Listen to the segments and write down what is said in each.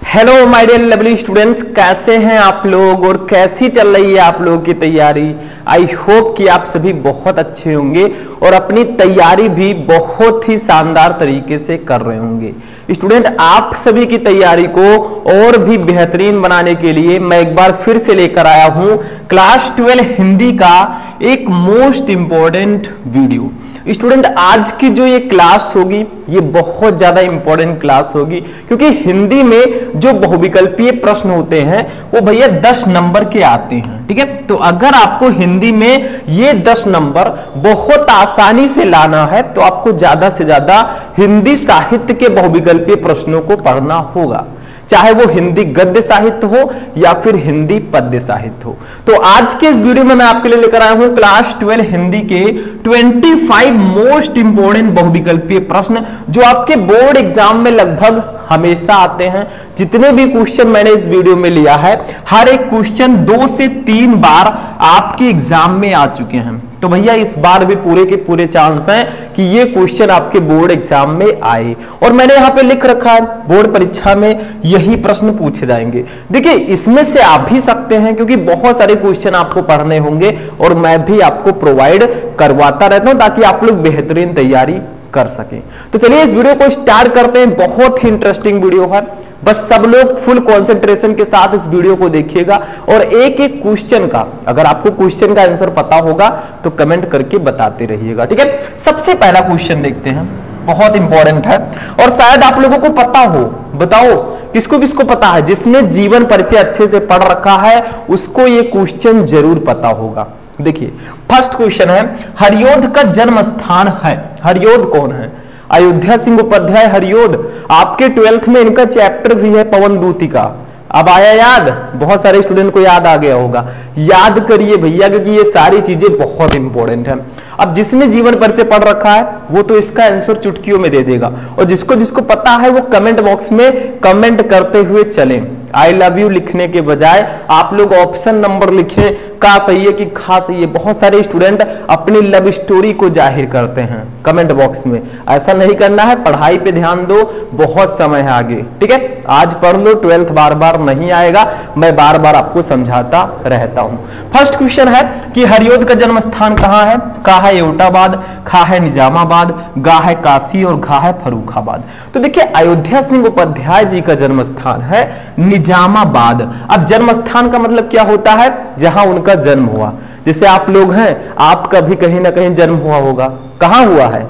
Hello my dear lovely students, कैसे हैं आप लोग और कैसी चल रही है आप लोगों की तैयारी। आई होप कि आप सभी बहुत अच्छे होंगे और अपनी तैयारी भी बहुत ही शानदार तरीके से कर रहे होंगे। स्टूडेंट, आप सभी की तैयारी को और भी बेहतरीन बनाने के लिए मैं एक बार फिर से लेकर आया हूं क्लास 12 हिंदी का एक मोस्ट इंपॉर्टेंट वीडियो। स्टूडेंट, आज की जो ये क्लास होगी ये बहुत ज्यादा इंपॉर्टेंट क्लास होगी, क्योंकि हिंदी में जो बहुविकल्पीय प्रश्न होते हैं वो भैया 10 नंबर के आते हैं। ठीक है, तो अगर आपको हिंदी में ये 10 नंबर बहुत आसानी से लाना है तो आपको ज्यादा से ज्यादा हिंदी साहित्य के बहुविकल्पीय प्रश्नों को पढ़ना होगा, चाहे वो हिंदी गद्य साहित्य हो या फिर हिंदी पद्य साहित्य हो। तो आज के इस वीडियो में मैं आपके लिए लेकर आया हूं क्लास 12 हिंदी के 25 मोस्ट इंपोर्टेंट बहुविकल्पीय प्रश्न जो आपके बोर्ड एग्जाम में लगभग हमेशा आते हैं। जितने भी क्वेश्चन मैंने इस वीडियो में लिया है, हर एक क्वेश्चन 2 से 3 बार आपके एग्जाम में आ चुके हैं। तो भैया इस बार भी पूरे के पूरे चांस हैं कि ये क्वेश्चन आपके बोर्ड एग्जाम में आए, और मैंने यहां पे लिख रखा है बोर्ड परीक्षा में यही प्रश्न पूछे जाएंगे। देखिए, इसमें से आप भी सकते हैं क्योंकि बहुत सारे क्वेश्चन आपको पढ़ने होंगे और मैं भी आपको प्रोवाइड करवाता रहता हूं ताकि आप लोग बेहतरीन तैयारी कर सकें। तो चलिए इस वीडियो को स्टार्ट करते हैं। बहुत ही इंटरेस्टिंग वीडियो है, बस सब लोग फुल कंसंट्रेशन के साथ इस वीडियो को देखिएगा और एक एक क्वेश्चन का, अगर आपको क्वेश्चन का आंसर पता होगा तो कमेंट करके बताते रहिएगा। ठीक है, सबसे पहला क्वेश्चन देखते हैं, बहुत इंपॉर्टेंट है और शायद आप लोगों को पता हो। बताओ किसको किसको पता है? जिसने जीवन परिचय अच्छे से पढ़ रखा है उसको ये क्वेश्चन जरूर पता होगा। देखिए, फर्स्ट क्वेश्चन है, हरियोध का जन्म स्थान है। हरियोध कौन है? अयोध्या सिंह उपाध्याय हरियोध। आपके 12th में इनका चैप्टर भी है पवन दूतिका। अब आया याद? बहुत सारे स्टूडेंट को याद आ गया होगा, याद करिए भैया, क्योंकि ये सारी चीजें बहुत इंपॉर्टेंट है। अब जिसने जीवन परिचय पढ़ रखा है वो तो इसका आंसर चुटकियों में दे देगा, और जिसको जिसको पता है वो कमेंट बॉक्स में कमेंट करते हुए चलें। आई लव यू लिखने के बजाय आप लोग ऑप्शन नंबर लिखें, का सही है कि खा सही है। बहुत सारे स्टूडेंट अपनी लव स्टोरी को जाहिर करते हैं कमेंट बॉक्स में, ऐसा नहीं करना है। पढ़ाई पे ध्यान दो, बहुत समय है आगे। ठीक है, आज पढ़ लो, 12th बार बार नहीं आएगा, मैं बार बार आपको समझाता रहता हूं। फर्स्ट क्वेश्चन है कि हरियोध का जन्म स्थान कहां है? का है एओटाबाद, खा है निजामाबाद, गा है काशी और घा है फर्रुखाबाद। तो देखिए, अयोध्या सिंह उपाध्याय जी का जन्म स्थान है निजामाबाद। अब जन्म स्थान का मतलब क्या होता है? जहां उनका जन्म हुआ। जैसे आप लोग हैं, आपका भी कहीं ना कहीं जन्म हुआ होगा, कहां हुआ है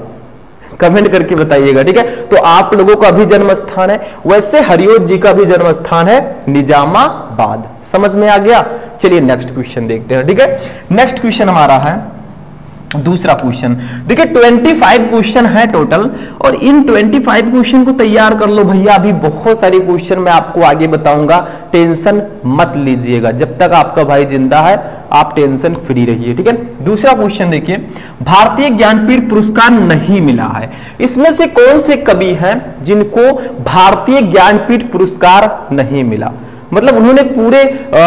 कमेंट करके बताइएगा। ठीक है, तो आप लोगों का भी जन्म स्थान है, वैसे हरियोध जी का भी जन्म स्थान है निजामाबाद। समझ में आ गया? चलिए नेक्स्ट क्वेश्चन देखते हैं। ठीक है, नेक्स्ट क्वेश्चन हमारा है दूसरा क्वेश्चन। देखिए 25 क्वेश्चन है टोटल, और इन 25 क्वेश्चन को तैयार कर लो भैया। अभी बहुत सारे क्वेश्चन मैं आपको आगे बताऊंगा, टेंशन मत लीजिएगा। जब तक आपका भाई जिंदा है आप टेंशन फ्री रहिए। ठीक है, दूसरा क्वेश्चन देखिए, भारतीय ज्ञानपीठ पुरस्कार नहीं मिला है। इसमें से कौन से कवि हैं जिनको भारतीय ज्ञानपीठ पुरस्कार नहीं मिला? मतलब उन्होंने पूरे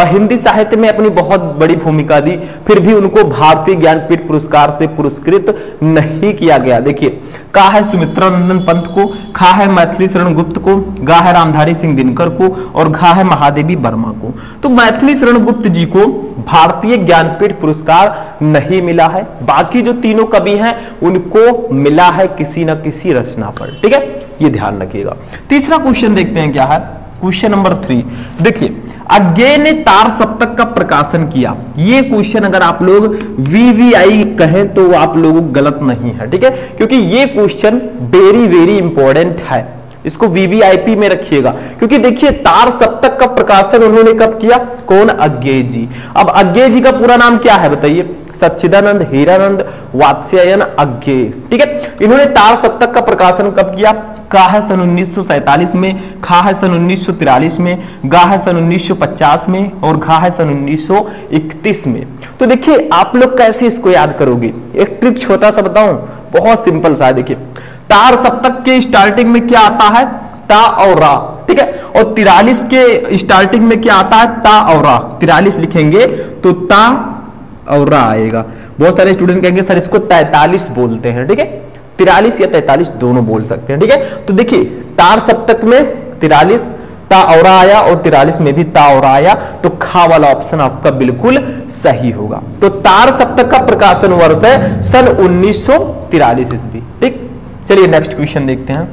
हिंदी साहित्य में अपनी बहुत बड़ी भूमिका दी, फिर भी उनको भारतीय ज्ञानपीठ पुरस्कार से पुरस्कृत नहीं किया गया। देखिए, का है सुमित्रा नंदन पंत को, खा है मैथिली शरण गुप्त को, गा है रामधारी सिंह दिनकर को और घा है महादेवी वर्मा को। तो मैथिली शरण गुप्त जी को भारतीय ज्ञानपीठ पुरस्कार नहीं मिला है, बाकी जो तीनों कवि हैं उनको मिला है किसी न किसी रचना पर। ठीक है, ये ध्यान रखिएगा। तीसरा क्वेश्चन देखते हैं क्या है, क्वेश्चन नंबर 3। देखिए, अज्ञेय ने तार सप्तक का प्रकाशन किया। ये क्वेश्चन अगर आप लोग वीवीआई कहें तो आप लोग गलत नहीं है। ठीक है, क्योंकि ये क्वेश्चन वेरी वेरी इंपॉर्टेंट है, इसको वीवीआईपी में रखिएगा। क्योंकि देखिए, तार सप्तक का प्रकाशन उन्होंने कब किया? कौन? अज्ञेय जी। अब अज्ञेय जी का पूरा नाम क्या है बताइए? सच्चिदानंद हीरानंद वात्स्यायन अज्ञेय। ठीक है, इन्होंने तार सप्तक का प्रकाशन कब किया? का है सन 1947 में, खा है सन 1943 में, गा है सन 1950 में और घा है सन 1931 में। तो देखिए, आप लोग कैसे इसको याद करोगे? एक ट्रिक छोटा सा बताऊं, बहुत सिंपल सा है। देखिए, तार सप्तक के स्टार्टिंग में क्या आता है? ता और रा। ठीक है, और 43 के स्टार्टिंग में क्या आता है? ता और रा। 43 लिखेंगे तो ता और रा आएगा। बहुत सारे स्टूडेंट कहेंगे सर इसको 43 बोलते हैं। ठीक है, 43 या 43 दोनों बोल सकते हैं। ठीक है, तो देखिए तार सप्तक में 43 ता और आया, और 43 में भी ता और आया, तो खा वाला ऑप्शन आपका बिल्कुल सही होगा। तो तार सप्तक का प्रकाशन वर्ष है सन 1943 ईस्वी। ठीक, चलिए नेक्स्ट क्वेश्चन देखते हैं।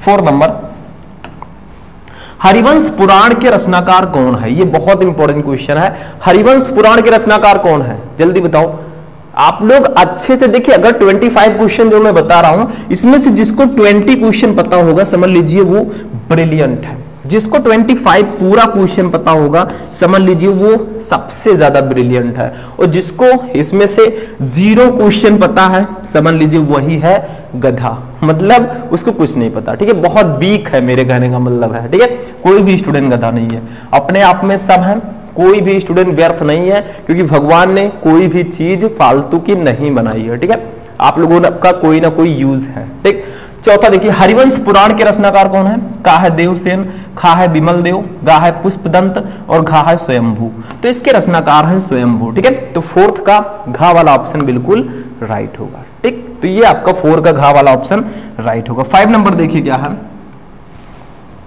4 नंबर, हरिवंश पुराण के रचनाकार कौन है? ये बहुत इंपॉर्टेंट क्वेश्चन है। हरिवंश पुराण के रचनाकार कौन है, जल्दी बताओ। आप लोग अच्छे से देखिए, अगर 25 क्वेश्चन जो मैं बता रहा हूं, इसमें से जिसको 20 क्वेश्चन पता होगा, समझ लीजिए वो ब्रिलियंट है। जिसको 25 पूरा क्वेश्चन पता होगा, समझ लीजिए वो सबसे ज्यादा ब्रिलियंट है। और जिसको इसमें से 0 क्वेश्चन पता है, समझ लीजिए वही है गधा, मतलब उसको कुछ नहीं पता। ठीक है, बहुत वीक है, मेरे कहने का मतलब है। ठीक है, कोई भी स्टूडेंट गधा नहीं है, अपने आप में सब है, कोई भी स्टूडेंट व्यर्थ नहीं है, क्योंकि भगवान ने कोई भी चीज फालतू की नहीं बनाई है। ठीक है, आप लोगों का कोई ना कोई यूज है। ठीक, चौथा देखिए, हरिवंश पुराण के रचनाकार कौन है? का है देवसेन, खा है विमल देव, गा है पुष्पदंत, और घा है स्वयंभू। तो इसके रचनाकार है स्वयंभू। ठीक है, तो 4th का घा वाला ऑप्शन बिल्कुल राइट होगा। ठीक, तो ये आपका 4 का घा वाला ऑप्शन राइट होगा। 5 नंबर देखिए क्या है।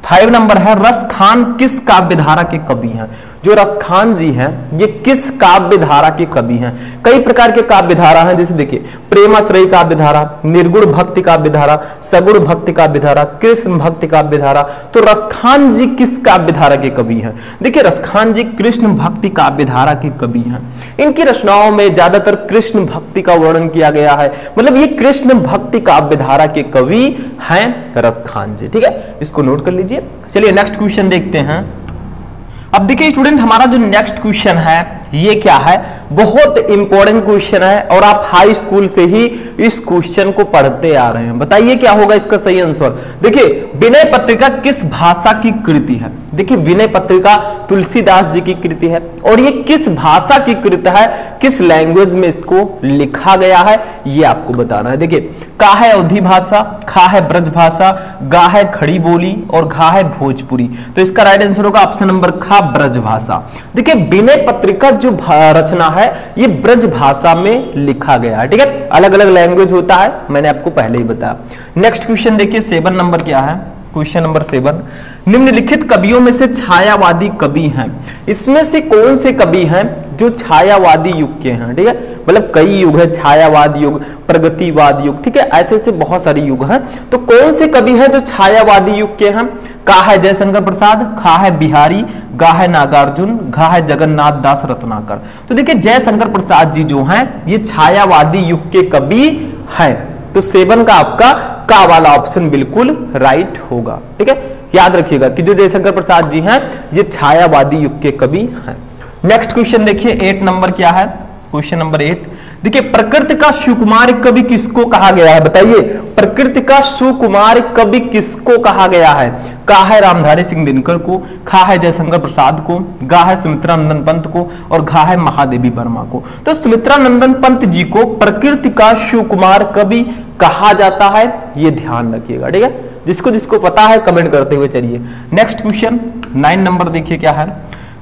5 नंबर है, रसखान किस काव्य धारा के कवि हैं? जो रसखान जी हैं, ये किस काव्य धारा के कवि हैं? कई प्रकार के काव्य धारा हैं, जैसे देखिए प्रेमाश्रयी काव्य धारा, निर्गुण भक्ति काव्य धारा, सगुण भक्ति काव्य धारा, कृष्ण भक्ति काव्य धारा। तो रसखान जी किस काव्य धारा के कवि हैं? देखिए रसखान जी कृष्ण भक्ति काव्य धारा के कवि हैं। इनकी रचनाओं में ज्यादातर कृष्ण भक्ति का वर्णन किया गया है, मतलब ये कृष्ण भक्ति काव्य धारा के कवि हैं रसखान जी। ठीक है, इसको नोट कर लीजिए। चलिए नेक्स्ट क्वेश्चन देखते हैं। अब देखिए स्टूडेंट, हमारा जो नेक्स्ट क्वेश्चन है ये क्या है, बहुत इंपॉर्टेंट क्वेश्चन है, और आप हाई स्कूल से ही इस क्वेश्चन को पढ़ते आ रहे हैं। बताइए क्या होगा इसका सही आंसर। देखिए, विनय पत्रिका किस भाषा की कृति है? देखिए, विनय पत्रिका तुलसीदास जी की कृति है, और ये किस भाषा की कृति है, किस लैंग्वेज में इसको लिखा गया है, ये आपको बताना है। देखिए, का है अवधी भाषा, खा है ब्रज भाषा, गा है खड़ी बोली, और घा है भोजपुरी। तो इसका राइट आंसर होगा ऑप्शन नंबर खा, ब्रज भाषा। देखिए, विनय पत्रिका जो रचना है ये ब्रज भाषा में लिखा गया है। ठीक है, अलग अलग लैंग्वेज होता है, मैंने आपको पहले ही बताया। नेक्स्ट क्वेश्चन देखिए, 7 नंबर क्या है, क्वेश्चन नंबर 7, निम्नलिखित कवियों में से छायावादी कवि हैं। इसमें से कौन से कवि हैं जो छायावादी युग के हैं? ठीक है, मतलब कई युग है, छायावाद युग, प्रगतिवाद युग। ठीक है, ऐसे से बहुत सारे युग हैं। तो कौन से कवि हैं जो छायावादी युग के हैं? का है जयशंकर प्रसाद, खा है बिहारी, गा है नागार्जुन, घा है जगन्नाथ दास रत्नाकर। तो देखिए, जयशंकर प्रसाद जी जो हैं ये छायावादी युग के कवि हैं। तो 7 का आपका का वाला ऑप्शन बिल्कुल राइट होगा। ठीक है, याद रखिएगा कि जो जयशंकर प्रसाद जी हैं ये छायावादी युग के कवि हैं। नेक्स्ट क्वेश्चन देखिए, 8 नंबर क्या है, क्वेश्चन नंबर 8। देखिए, प्रकृति का सुकुमार कवि किसको कहा गया है? बताइए, प्रकृति का सुकुमार कवि किसको कहा गया है? का है रामधारी सिंह दिनकर को, खा है जयशंकर प्रसाद को, गा है सुमित्रा नंदन पंत को, और घा है महादेवी वर्मा को। तो सुमित्रा नंदन पंत जी को प्रकृति का सुकुमार कवि कहा जाता है, ये ध्यान रखिएगा। ठीक है, जिसको जिसको पता है कमेंट करते हुए चलिए। नेक्स्ट क्वेश्चन 9 नंबर देखिए क्या है,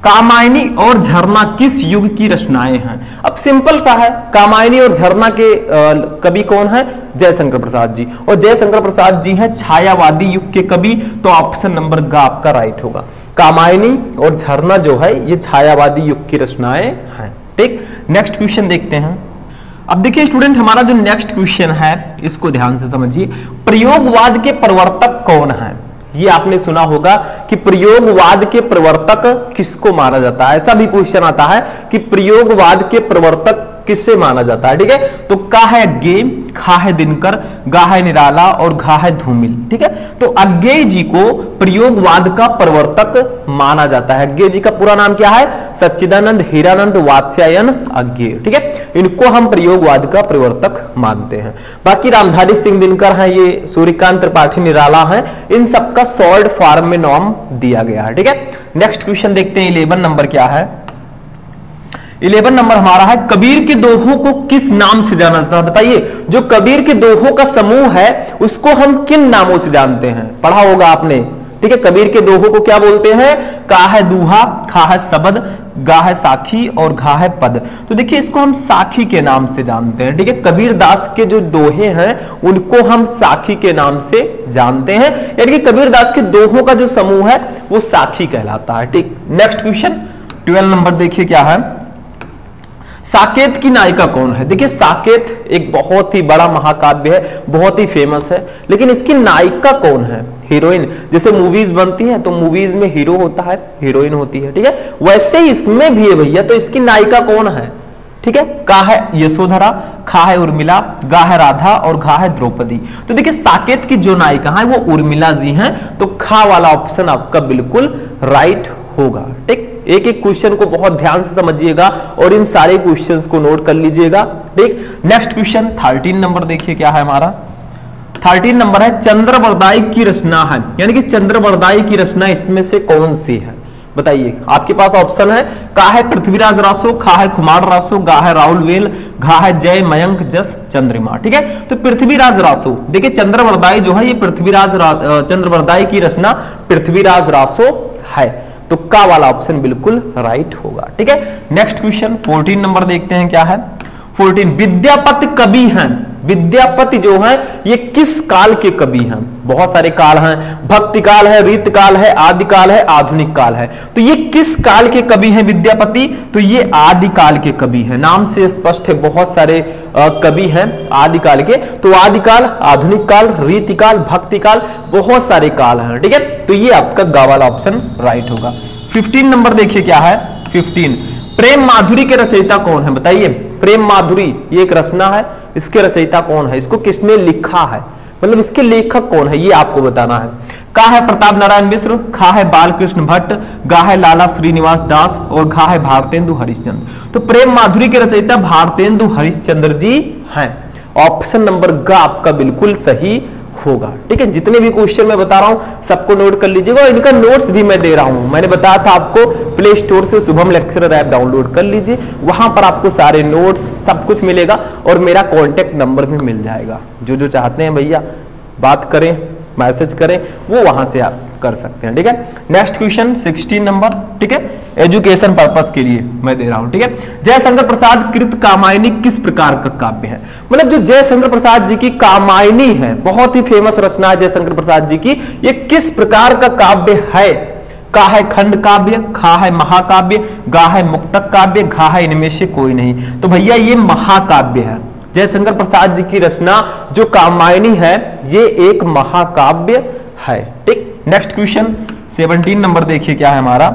कामायनी और झरना किस युग की रचनाएं हैं? अब सिंपल सा है, कामायनी और झरना के कवि कौन है? जयशंकर प्रसाद जी, और जयशंकर प्रसाद जी हैं छायावादी युग के कवि। तो ऑप्शन नंबर ग आपका राइट होगा। कामायनी और झरना जो है ये छायावादी युग की रचनाएं हैं। ठीक, नेक्स्ट क्वेश्चन देखते हैं। अब देखिए स्टूडेंट, हमारा जो नेक्स्ट क्वेश्चन है इसको ध्यान से समझिए। प्रयोगवाद के प्रवर्तक कौन है? ये आपने सुना होगा कि प्रयोगवाद के प्रवर्तक किसको माना जाता है। ऐसा भी क्वेश्चन आता है कि प्रयोगवाद के प्रवर्तक किससे माना जाता है। ठीक है, तो का है अज्ञेय, खा है दिनकर, गा है निराला, और घा है धूमिल। ठीक है, तो अज्ञेय जी को प्रयोगवाद का प्रवर्तक माना जाता है। अज्ञेय जी का पूरा नाम क्या है? सच्चिदानंद हीरानंद वात्स्यायन अज्ञेय। ठीक है, इनको हम प्रयोगवाद का प्रवर्तक मानते हैं। बाकी रामधारी सिंह दिनकर हैं, ये सूर्यकांत त्रिपाठी निराला हैं, इन सबका शॉर्ट फॉर्म में नाम दिया गया है। ठीक है, नेक्स्ट क्वेश्चन देखते हैं। 11 नंबर क्या है? 11 नंबर हमारा है, कबीर के दोहों को किस नाम से जाना जाता है? बताइए, जो कबीर के दोहों का समूह है उसको हम किन नामों से जानते हैं? पढ़ा होगा आपने, ठीक है। कबीर के दोहों को क्या बोलते हैं? का है दूहा, खा है शब्द, गा है साखी और घा है पद। तो देखिए इसको हम साखी के नाम से जानते हैं, ठीक है। कबीर दास के जो दोहे हैं उनको हम साखी के नाम से जानते हैं, यानी कि कबीर दास के दोहों का जो समूह है वो साखी कहलाता है, ठीक। नेक्स्ट क्वेश्चन 12 नंबर देखिए क्या है। साकेत की नायिका कौन है? देखिए साकेत एक बहुत ही बड़ा महाकाव्य है, बहुत ही फेमस है, लेकिन इसकी नायिका कौन है? हीरोइन। जैसे मूवीज बनती हैं तो मूवीज में हीरो होता है, हीरोइन होती है, ठीक है। वैसे ही इसमें भी है भैया, तो इसकी नायिका कौन है? ठीक है। का है यशोधरा, खा है उर्मिला, गा है राधा और घा है द्रौपदी। तो देखिए साकेत की जो नायिका है वो उर्मिला जी हैं, तो खा वाला ऑप्शन आपका बिल्कुल राइट होगा, ठीक। एक एक क्वेश्चन को बहुत ध्यान से समझिएगा और इन सारे क्वेश्चंस को नोट कर लीजिएगा, ठीक। नेक्स्ट क्वेश्चन 13 नंबर देखिए क्या है हमारा। 13 नंबर है चंद्रवरदाई की रचना है, यानी कि चंद्रवरदाई की रचना इसमें से कौन सी है? बताइए। आपके पास ऑप्शन है का है पृथ्वीराज रासो, खा है कुमार रासो, गा है राहुल वेल, घा है जय मयंक जस चंद्रिमा, ठीक है। तो पृथ्वीराज रासो, देखिए चंद्रवरदाई जो है ये चंद्रवरदाई की रचना पृथ्वीराज रासो है, तो का वाला ऑप्शन बिल्कुल राइट होगा, ठीक है। नेक्स्ट क्वेश्चन 14 नंबर देखते हैं क्या है। 14 विद्यापति कवि हैं। विद्यापति जो है ये किस काल के कवि हैं? बहुत सारे काल हैं, भक्ति काल है, रीत काल है, आदि काल है, आधुनिक काल है। तो ये किस काल के कवि हैं विद्यापति? तो ये आदि काल के कवि हैं, नाम से स्पष्ट है, बहुत सारे कवि हैं आदि काल के। तो आदि काल, आधुनिक काल, रीति काल, भक्ति काल, बहुत सारे काल हैं, ठीक है। तो ये आपका गा वाला ऑप्शन राइट होगा। 15 नंबर देखिए क्या है। 15 प्रेम माधुरी के रचयिता कौन है? बताइए। प्रेम माधुरी ये एक रचना है, इसके रचयिता कौन है? इसको किसने लिखा है, मतलब इसके लेखक कौन है, ये आपको बताना है। का है प्रताप नारायण मिश्र, खा है बालकृष्ण भट्ट, गा है लाला श्रीनिवास दास और घा है भारतेंदु हरिश्चंद्र। तो प्रेम माधुरी के रचयिता भारतेंदु हरिश्चंद्र जी हैं। ऑप्शन नंबर ग आपका बिल्कुल सही होगा, ठीक है। जितने भी क्वेश्चन मैं बता रहा हूं सबको नोट कर लीजिएगा, और इनका नोट्स भी मैं दे रहा हूं। मैंने बताया था आपको प्ले स्टोर से शुभम लेक्चरर ऐप डाउनलोड कर लीजिए, वहां पर आपको सारे नोट्स सब कुछ मिलेगा और मेरा कॉन्टेक्ट नंबर भी मिल जाएगा। जो चाहते हैं भैया बात करें, मैसेज करें, वो वहां से आप कर सकते हैं, ठीक है। नेक्स्ट क्वेश्चन 16 नंबर, ठीक है, एजुकेशन पर्पस के लिए मैं दे रहा हूं, ठीक है। जयशंकर प्रसाद कृत कामायनी किस प्रकार का काव्य है? मतलब जो जयशंकर प्रसाद जी की कामायनी है, बहुत ही फेमस रचना है जयशंकर प्रसाद जी की, ये किस प्रकार का काव्य है? का है खंड काव्य, खा है महाकाव्य, गा है मुक्तक काव्य, घा है इनमें से कोई नहीं। तो भैया ये महाकाव्य है। जयशंकर प्रसाद जी की रचना जो कामायनी है ये एक महाकाव्य है, ठीक। नेक्स्ट क्वेश्चन 17 नंबर देखिए क्या है हमारा।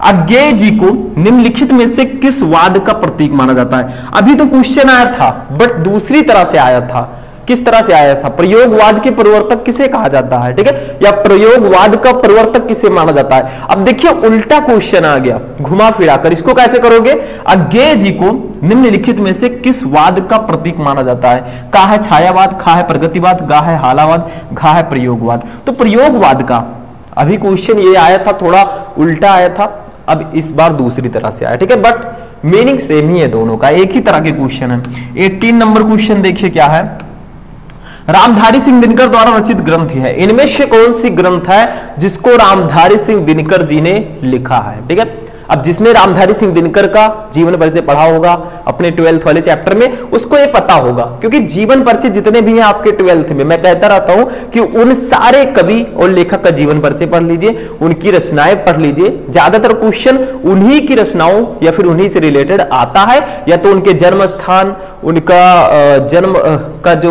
अज्ञेय जी को निम्नलिखित में से किस वाद का प्रतीक माना जाता है? अभी तो क्वेश्चन आया था बट दूसरी तरह से आया था। किस तरह से आया था? प्रयोगवाद के प्रवर्तक किसे कहा जाता है, ठीक है, या प्रयोगवाद का प्रवर्तक किसे माना जाता है? अब देखिए उल्टा क्वेश्चन आ गया, घुमा फिरा कर। इसको कैसे करोगे? अज्ञेय जी को निम्नलिखित में से किस वाद का प्रतीक माना जाता है? का है छायावाद, खा है प्रगतिवाद, गा है हालावाद, घा है प्रयोगवाद। तो प्रयोगवाद का अभी क्वेश्चन ये आया था, थोड़ा उल्टा आया था, अब इस बार दूसरी तरह से आया, ठीक है, बट मीनिंग सेम ही है दोनों का, एक ही तरह के क्वेश्चन है। 18 नंबर क्वेश्चन देखिए क्या है। रामधारी सिंह दिनकर द्वारा रचित ग्रंथ है, इनमें से कौन सी ग्रंथ है जिसको रामधारी सिंह दिनकर जी ने लिखा है, ठीक है। अब जिसने रामधारी सिंह दिनकर का जीवन परिचय पढ़ा होगा अपने 12th वाले चैप्टर में, उसको ये पता होगा, क्योंकि जीवन परिचय जितने भी हैं आपके 12th में, मैं कहता रहता हूं कि उन सारे कवि और लेखक का जीवन परिचय पढ़ लीजिए, उनकी रचनाएं पढ़ लीजिए। ज्यादातर क्वेश्चन उन्हीं की रचनाओं या फिर उन्हीं से रिलेटेड आता है, या तो उनके जन्म स्थान, उनका जन्म का जो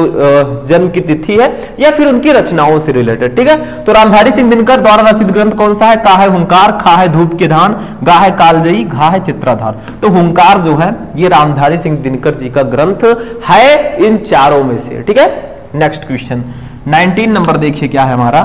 जन्म की तिथि है, या फिर उनकी रचनाओं से रिलेटेड, ठीक है। तो रामधारी सिंह दिनकर द्वारा रचित ग्रंथ कौन सा है? का है हुंकार, खा है धूप के धान, गा है कालजयी, घा है चित्राधार। तो हुंकार जो है ये रामधारी सिंह दिनकर जी का ग्रंथ है इन चारों में से, ठीक है। नेक्स्ट क्वेश्चन 19 नंबर देखिए क्या है हमारा।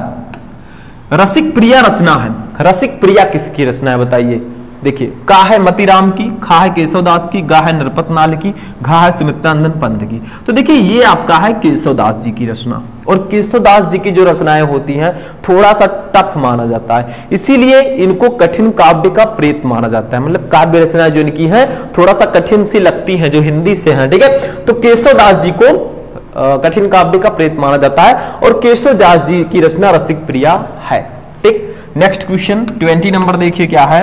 रसिक प्रिया रचना है, रसिक प्रिया किसकी रचना है बताइए। देखिए का है मतीराम की, खा है केशवदास की, गा है नरपत नाल की, घा है सुमित्रानंदन पंत की। तो देखिए ये आपका है केशवदास जी की रचना, और केशवदास जी की जो रचनाएं होती हैं थोड़ा सा टफ माना जाता है, इसीलिए इनको कठिन काव्य का प्रेत माना जाता है। मतलब काव्य रचनाएं जो इनकी हैं थोड़ा सा कठिन सी लगती हैं, जो हिंदी से हैं, ठीक है। तो केशवदास जी को कठिन काव्य का प्रेत माना जाता है, और केशवदास जी की रचना रसिक प्रिया है, ठीक नेक्स्ट क्वेश्चन 20 नंबर देखिए क्या है।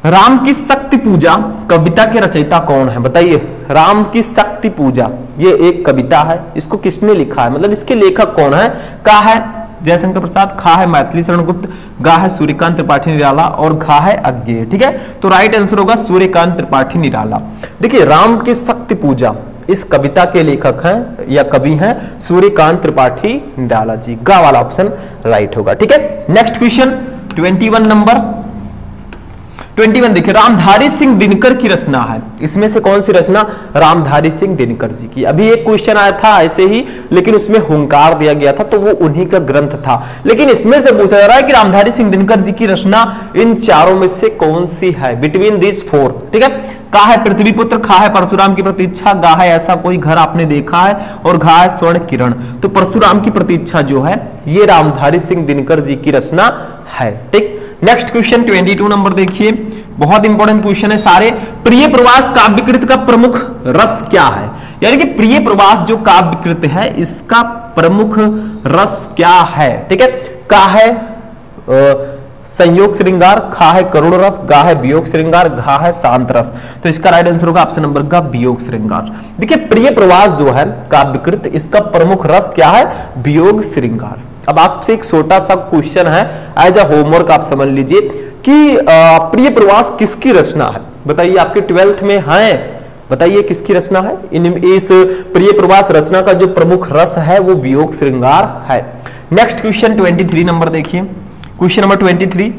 राम की शक्ति पूजा कविता के रचयिता कौन है? बताइए। राम की शक्ति पूजा ये एक कविता है, इसको किसने लिखा है, मतलब इसके लेखक कौन है? का है जयशंकर प्रसाद, खा है मैथिली शरण गुप्त, गा है सूर्यकांत त्रिपाठी निराला और घा है अज्ञेय। ठीक है, तो राइट आंसर होगा सूर्यकांत त्रिपाठी निराला। देखिए राम की शक्ति पूजा इस कविता के लेखक हैं या कवि हैं सूर्यकांत त्रिपाठी निराला जी। गा वाला ऑप्शन राइट होगा। ठीक है, नेक्स्ट क्वेश्चन 21 नंबर 21 देखिए, रामधारी सिंह दिनकर की रचना है, इसमें से कौन सी रचना? रामधारी सिंह दिनकर जी की। अभी एक क्वेश्चन आया था ऐसे ही, लेकिन उसमें हुंकार दिया गया था तो वो उन्हीं का ग्रंथ था, लेकिन इसमें से पूछा जा रहा है कि रामधारी सिंह दिनकर जी की रचना इन चारों में से कौन सी है? Between this four. ठीक है, का है पृथ्वीपुत्र, खा है परशुराम की प्रतीक्षा, गा है ऐसा कोई घर आपने देखा है और घा है स्वर्ण किरण। तो परशुराम की प्रतीक्षा जो है ये रामधारी सिंह दिनकर जी की रचना है। ठीक, नेक्स्ट क्वेश्चन 22 नंबर देखिए, बहुत इंपॉर्टेंट क्वेश्चन है सारे। प्रिय प्रवास काव्यकृत का प्रमुख रस क्या है? यानी कि प्रिय प्रवास जो काव्यकृत है इसका प्रमुख रस क्या है? ठीक है, का है संयोग श्रृंगार, खा है करुण रस, गा है वियोग श्रृंगार, घा है शांत रस। तो इसका राइट आंसर होगा ऑप्शन नंबर का वियोग श्रृंगार। देखिए प्रिय प्रवास जो है काव्यकृत, इसका प्रमुख रस क्या है? वियोग श्रृंगार। अब आपसे एक छोटा सा क्वेश्चन है एज अ होमवर्क, आप समझ लीजिए कि प्रिय प्रवास किसकी रचना है? बताइए, आपके 12th में है, बताइए किसकी रचना है? इस प्रिय प्रवास रचना का जो प्रमुख रस है वो वियोग श्रृंगार है। नेक्स्ट क्वेश्चन 23 नंबर देखिए, क्वेश्चन नंबर 23,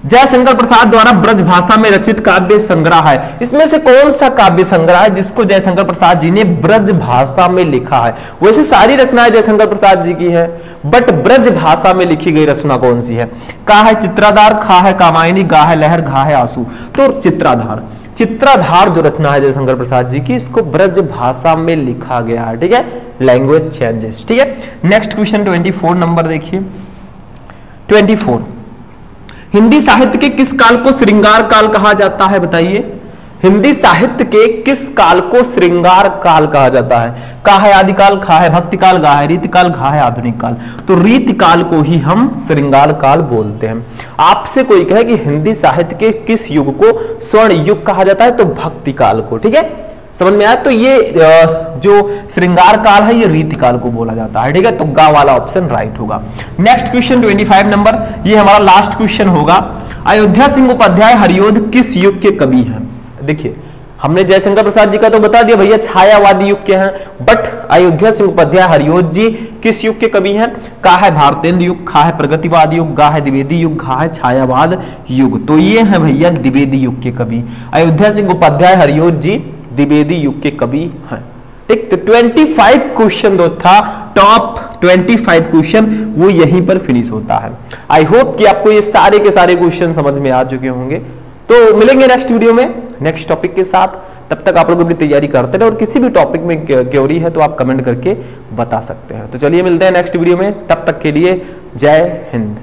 जयशंकर प्रसाद द्वारा ब्रज भाषा में रचित काव्य संग्रह है, इसमें से कौन सा काव्य संग्रह है जिसको जयशंकर प्रसाद जी ने ब्रज भाषा में लिखा है? वैसे सारी रचनाएं जयशंकर प्रसाद जी की है, बट ब्रज भाषा में लिखी गई रचना कौन सी है? का है चित्राधार, खा है कामायनी, गा है लहर, घा है आंसू। तो चित्राधार, चित्राधार जो रचना है जयशंकर प्रसाद जी की, इसको ब्रज भाषा में लिखा गया है। ठीक है, लैंग्वेज चेंजेस। ठीक है, नेक्स्ट क्वेश्चन 24 नंबर देखिए, 24, हिंदी साहित्य के किस काल को श्रृंगार काल कहा जाता है? बताइए, हिंदी साहित्य के किस काल को श्रृंगार काल कहा जाता है? का है आदिकाल, खा है भक्ति काल, गा है रीतिकाल, घा है आधुनिक काल। तो रीतिकाल को ही हम श्रृंगार काल बोलते हैं। आपसे कोई कहे कि हिंदी साहित्य के किस युग को स्वर्ण युग कहा जाता है, तो भक्ति काल को। ठीक है, समझ में आया? तो ये जो श्रृंगार काल है ये रीतिकाल को बोला जाता है। ठीक है, तो गा वाला ऑप्शन राइट होगा। नेक्स्ट क्वेश्चन 25 नंबर, ये हमारा लास्ट क्वेश्चन होगा। अयोध्या सिंह उपाध्याय हरियोध किस युग के कवि हैं? देखिए, हमने जयशंकर प्रसाद जी का तो बता दिया भैया छायावादी युग के हैं, बट अयोध्या सिंह उपाध्याय हरियोध जी किस युग के कवि हैं? का है भारतेंद्र युग, खा है प्रगतिवाद युग, गा है द्विवेदी युग, घा है छायावाद युग। तो ये है भैया द्विवेदी युग के कवि। अयोध्या सिंह उपाध्याय हरियोध जी द्विवेदी युग के कवि हैं। ठीक, तो 25 क्वेश्चन जो था, टॉप 25 क्वेश्चन वो यहीं पर फिनिश होता है। आई होप कि आपको ये सारे के सारे क्वेश्चन समझ में आ चुके होंगे। तो मिलेंगे नेक्स्ट वीडियो में नेक्स्ट टॉपिक के साथ। तब तक आप लोग अपनी तैयारी करते रहे और किसी भी टॉपिक में क्वेरी है तो आप कमेंट करके बता सकते हैं। तो चलिए मिलते हैं नेक्स्ट वीडियो में, तब तक के लिए जय हिंद।